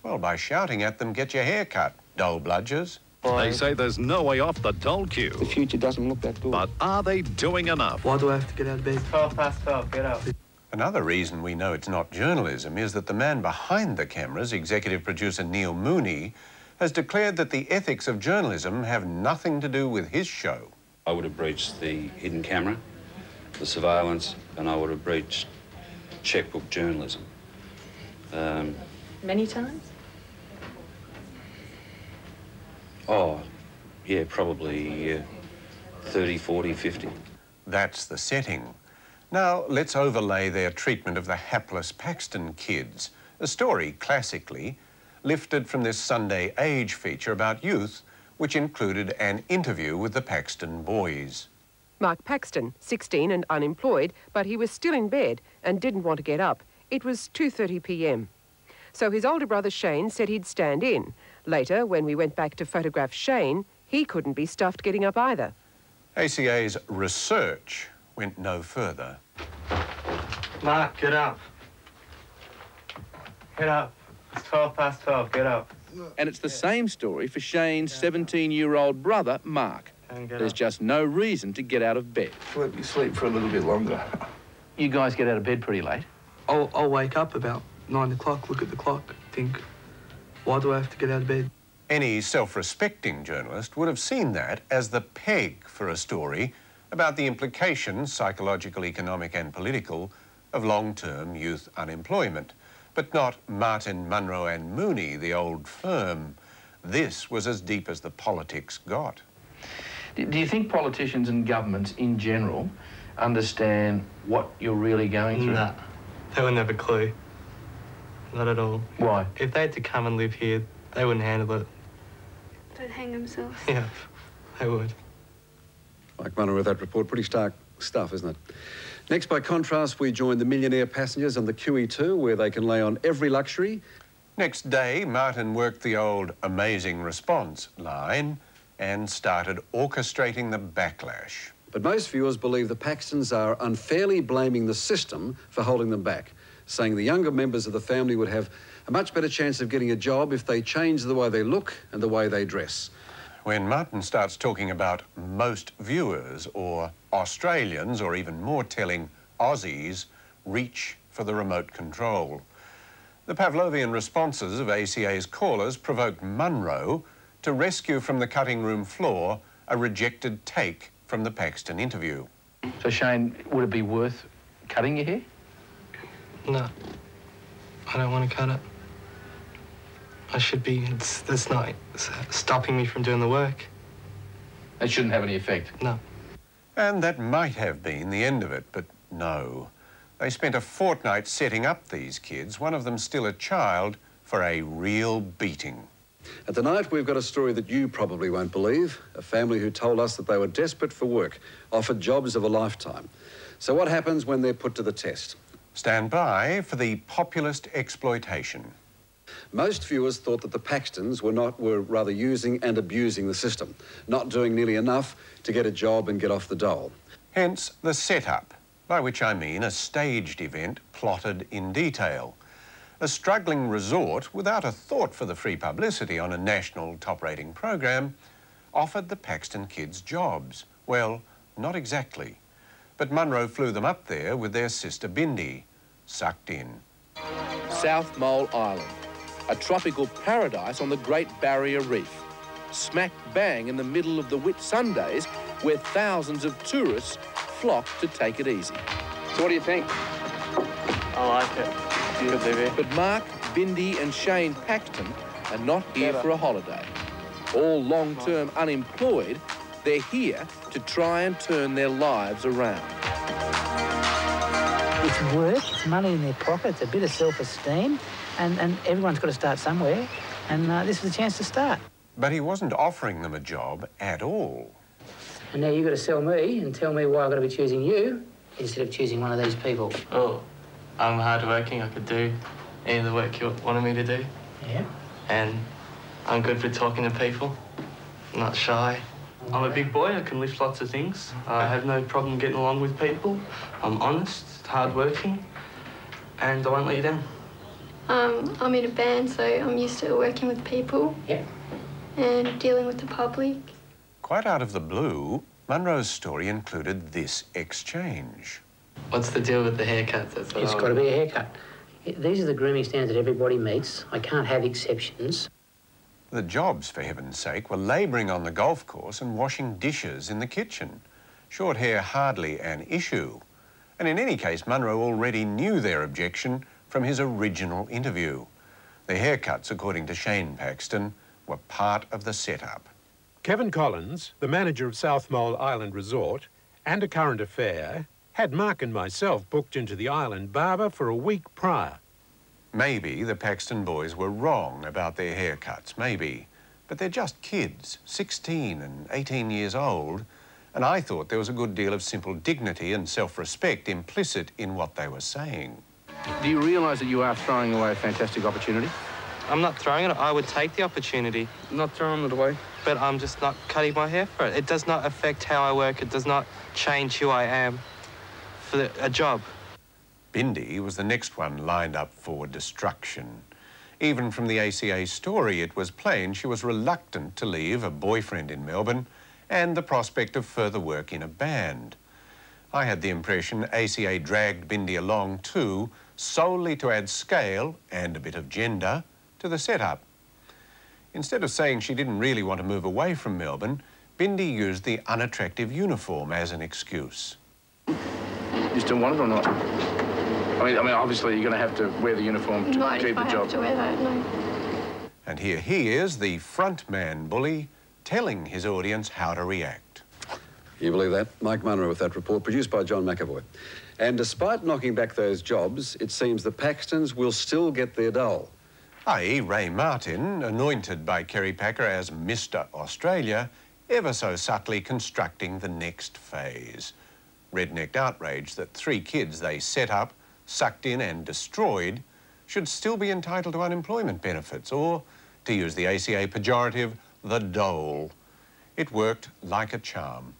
Well, by shouting at them, get your hair cut, dole bludgers. They say there's no way off the dole queue. The future doesn't look that good. But are they doing enough? Why do I have to get out of bed? 12:12, get up. Another reason we know it's not journalism is that the man behind the cameras, executive producer Neil Mooney, has declared that the ethics of journalism have nothing to do with his show. I would have breached the hidden camera, the surveillance, and I would have breached checkbook journalism. Many times? Oh, yeah, probably 30, 40, 50. That's the setting. Now, let's overlay their treatment of the hapless Paxton kids, a story, classically, lifted from this Sunday Age feature about youth, which included an interview with the Paxton boys. Mark Paxton, 16 and unemployed, but he was still in bed and didn't want to get up. It was 2:30 p.m. So his older brother Shane said he'd stand in. Later, when we went back to photograph Shane, he couldn't be stuffed getting up either. ACA's research went no further. Mark, get up. Get up. It's 12:12, get up. And it's the same story for Shane's 17-year-old brother, Mark. There's just no reason to get out of bed. Let me sleep for a little bit longer. You guys get out of bed pretty late. I'll wake up about 9 o'clock, look at the clock, think, why do I have to get out of bed? Any self-respecting journalist would have seen that as the peg for a story about the implications, psychological, economic and political, of long-term youth unemployment. But not Martin, Munro and Mooney, the old firm. This was as deep as the politics got. Do you think politicians and governments in general understand what you're really going through? Nah, they wouldn't have a clue. Not at all. Why? If they had to come and live here, they wouldn't handle it. They'd hang themselves. Yeah, they would. Like Munro with that report, pretty stark stuff, isn't it? Next, by contrast, we join the millionaire passengers on the QE2, where they can lay on every luxury. Next day, Martin worked the old amazing response line and started orchestrating the backlash. But most viewers believe the Paxtons are unfairly blaming the system for holding them back, saying the younger members of the family would have a much better chance of getting a job if they change the way they look and the way they dress. When Martin starts talking about most viewers or Australians, or even more telling, Aussies, reach for the remote control. The Pavlovian responses of ACA's callers provoked Munro to rescue from the cutting room floor a rejected take from the Paxton interview. So, Shane, would it be worth cutting your hair? No, I don't want to cut it. I should be, that's not stopping me from doing the work. It shouldn't have any effect? No. And that might have been the end of it, but no. They spent a fortnight setting up these kids, one of them still a child, for a real beating. And tonight, we've got a story that you probably won't believe. A family who told us that they were desperate for work, offered jobs of a lifetime. So what happens when they're put to the test? Stand by for the populist exploitation. Most viewers thought that the Paxtons were rather using and abusing the system, not doing nearly enough to get a job and get off the dole. Hence the setup, by which I mean a staged event plotted in detail. A struggling resort, without a thought for the free publicity on a national top-rating program, offered the Paxton kids jobs. Well, not exactly. But Munro flew them up there with their sister Bindi, sucked in. South Mole Island, a tropical paradise on the Great Barrier Reef, smack bang in the middle of the Whitsundays, where thousands of tourists flock to take it easy. So what do you think? I like it. Good TV. But Mark, Bindi and Shane Paxton are not here for a holiday. All long-term unemployed, they're here to try and turn their lives around. It's work, it's money in their pocket, it's a bit of self-esteem, and everyone's got to start somewhere, and this is a chance to start. But he wasn't offering them a job at all. And now you've got to sell me and tell me why I've got to be choosing you instead of choosing one of these people. Oh, I'm hardworking. I could do any of the work you wanted me to do. Yeah. And I'm good for talking to people. I'm not shy. I'm a big boy. I can lift lots of things. I have no problem getting along with people. I'm honest, hardworking, and I won't let you down. I'm in a band, so I'm used to working with people. Yep. And dealing with the public. Quite out of the blue, Munro's story included this exchange. What's the deal with the haircuts? It's got to be a haircut. These are the grooming standards that everybody meets. I can't have exceptions. The jobs, for heaven's sake, were labouring on the golf course and washing dishes in the kitchen. Short hair hardly an issue. And in any case, Munro already knew their objection from his original interview. The haircuts, according to Shane Paxton, were part of the setup. Kevin Collins, the manager of South Mole Island Resort, and a current affair, had Mark and myself booked into the island barber for a week prior. Maybe the Paxton boys were wrong about their haircuts, maybe. But they're just kids, 16 and 18 years old, and I thought there was a good deal of simple dignity and self-respect implicit in what they were saying. Do you realise that you are throwing away a fantastic opportunity? I'm not throwing it. I would take the opportunity. Not throwing it away. But I'm just not cutting my hair for it. It does not affect how I work. It does not change who I am for a job. Bindi was the next one lined up for destruction. Even from the ACA story, it was plain she was reluctant to leave a boyfriend in Melbourne and the prospect of further work in a band. I had the impression ACA dragged Bindi along too, solely to add scale and a bit of gender to the setup. Instead of saying she didn't really want to move away from Melbourne, Bindi used the unattractive uniform as an excuse. You still want it or not? I mean, obviously you're going to have to wear the uniform to keep the job. I have to wear that, no. And here he is, the front man bully, telling his audience how to react. You believe that? Mike Munro with that report, produced by John McAvoy. And despite knocking back those jobs, it seems the Paxtons will still get their dole. i.e. Ray Martin, anointed by Kerry Packer as Mr. Australia, ever so subtly constructing the next phase. Rednecked outrage that 3 kids they set up, sucked in and destroyed should still be entitled to unemployment benefits, or, to use the ACA pejorative, the dole. It worked like a charm.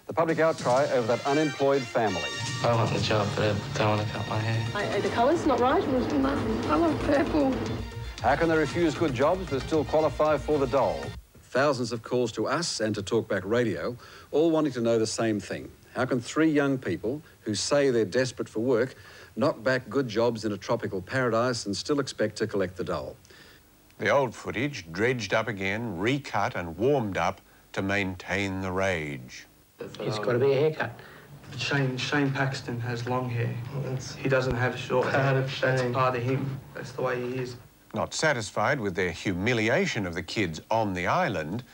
The public outcry over that unemployed family. I want the job, but I don't want to cut my hair. The colour's not right. I want purple. How can they refuse good jobs but still qualify for the dole? Thousands of calls to us and to Talkback Radio, all wanting to know the same thing. How can 3 young people who say they're desperate for work knock back good jobs in a tropical paradise and still expect to collect the dole? The old footage dredged up again, recut and warmed up to maintain the rage. It's got to be a haircut. But Shane Paxton has long hair. He doesn't have short hair. That's part of him. That's the way he is. Not satisfied with their humiliation of the kids on the island,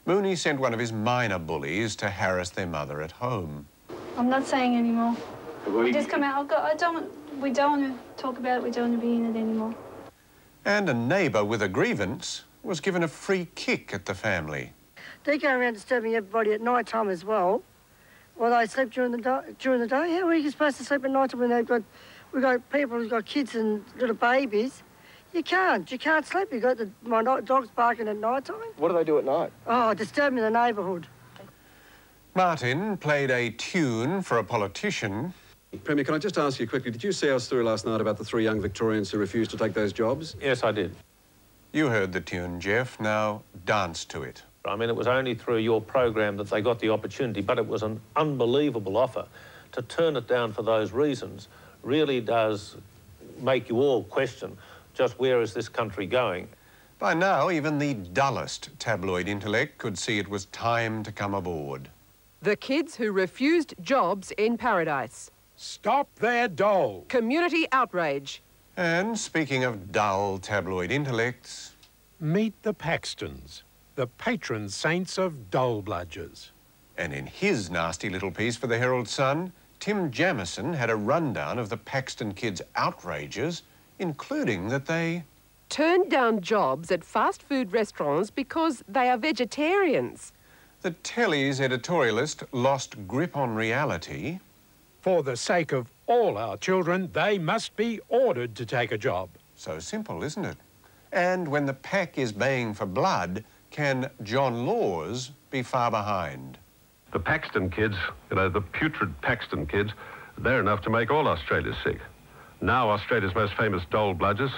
Mooney sent one of his minor bullies to harass their mother at home. I'm not saying anymore. Just come out. We don't want to talk about it. We don't want to be in it anymore. And a neighbour with a grievance was given a free kick at the family. They go around disturbing everybody at night time as well. Well, they sleep during the day. How are you supposed to sleep at night time when we've got people who've got kids and little babies? You can't sleep. You've got my dogs barking at night time. What do they do at night? Oh, disturbing the neighbourhood. Martin played a tune for a politician. Premier, can I just ask you quickly, did you see our story last night about the 3 young Victorians who refused to take those jobs? Yes, I did. You heard the tune, Jeff. Now dance to it. I mean, it was only through your program that they got the opportunity, but it was an unbelievable offer. To turn it down for those reasons really does make you all question just where is this country going. By now, even the dullest tabloid intellect could see it was time to come aboard. The kids who refused jobs in paradise. Stop their dole. Community outrage. And speaking of dull tabloid intellects... Meet the Paxtons, the patron saints of dole bludgers. And in his nasty little piece for the Herald Sun, Tim Jamieson had a rundown of the Paxton kids' outrages, including that they... turned down jobs at fast food restaurants because they are vegetarians. The telly's editorialist lost grip on reality. For the sake of all our children, they must be ordered to take a job. So simple, isn't it? And when the pack is baying for blood, can John Laws be far behind? The Paxton kids, the putrid Paxton kids, they're enough to make all Australia sick. Now Australia's most famous dole bludgers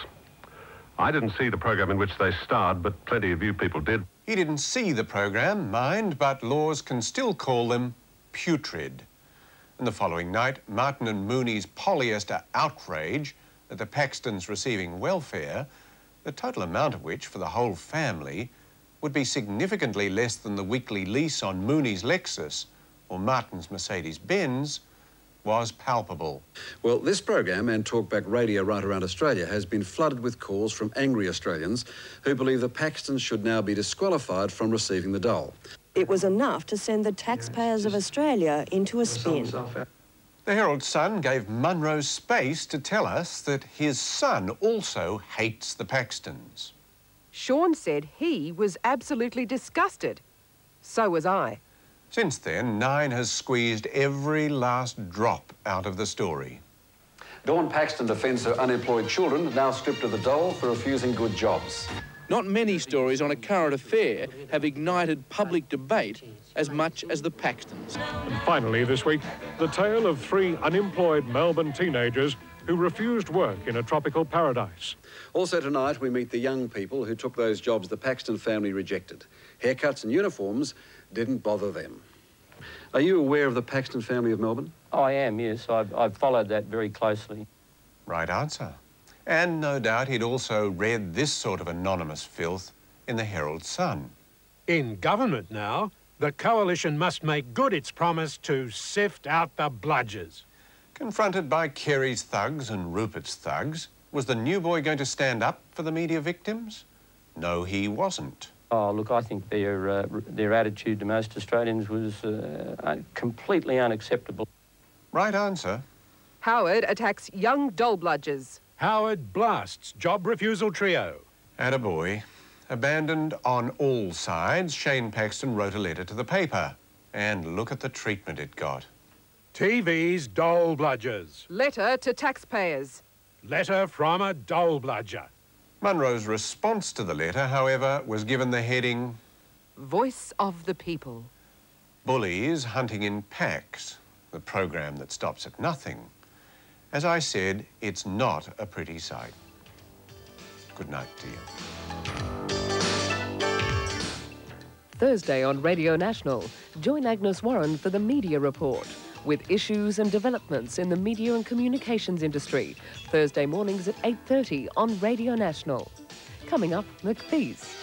I didn't see the program in which they starred, but plenty of you people did. He didn't see the program, mind, but laws can still call them putrid. And the following night, Martin and Mooney's polyester outrage at the Paxtons receiving welfare, the total amount of which for the whole family would be significantly less than the weekly lease on Mooney's Lexus or Martin's Mercedes-Benz, was palpable. Well, this program and talkback radio right around Australia has been flooded with calls from angry Australians who believe the Paxtons should now be disqualified from receiving the dole. It was enough to send the taxpayers of Australia into a spin. The Herald Sun gave Munro space to tell us that his son also hates the Paxtons. Sean said he was absolutely disgusted. So was I. Since then, Nine has squeezed every last drop out of the story. Dawn Paxton defends her unemployed children, now stripped of the dole for refusing good jobs. Not many stories on a current affair have ignited public debate as much as the Paxtons. And finally this week, the tale of 3 unemployed Melbourne teenagers who refused work in a tropical paradise. Also tonight, we meet the young people who took those jobs the Paxton family rejected. Haircuts and uniforms didn't bother them. Are you aware of the Paxton family of Melbourne? Oh, I am, yes. I've followed that very closely. Right answer. And no doubt he'd also read this sort of anonymous filth in the Herald Sun. In government now, the coalition must make good its promise to sift out the bludgers. Confronted by Kerry's thugs and Rupert's thugs, was the new boy going to stand up for the media victims? No, he wasn't. Oh, look, I think their attitude to most Australians was completely unacceptable. Right answer. Howard attacks young dole bludgers. Howard blasts job refusal trio. Attaboy. Abandoned on all sides, Shane Paxton wrote a letter to the paper. And look at the treatment it got. TV's dole bludgers. Letter to taxpayers. Letter from a dole bludger. Munro's response to the letter, however, was given the heading Voice of the People. Bullies Hunting in Packs, the program that stops at nothing. As I said, it's not a pretty sight. Good night to you. Thursday on Radio National, join Agnes Warren for the Media Report with issues and developments in the media and communications industry. Thursday mornings at 8:30 on Radio National. Coming up, McPhee's.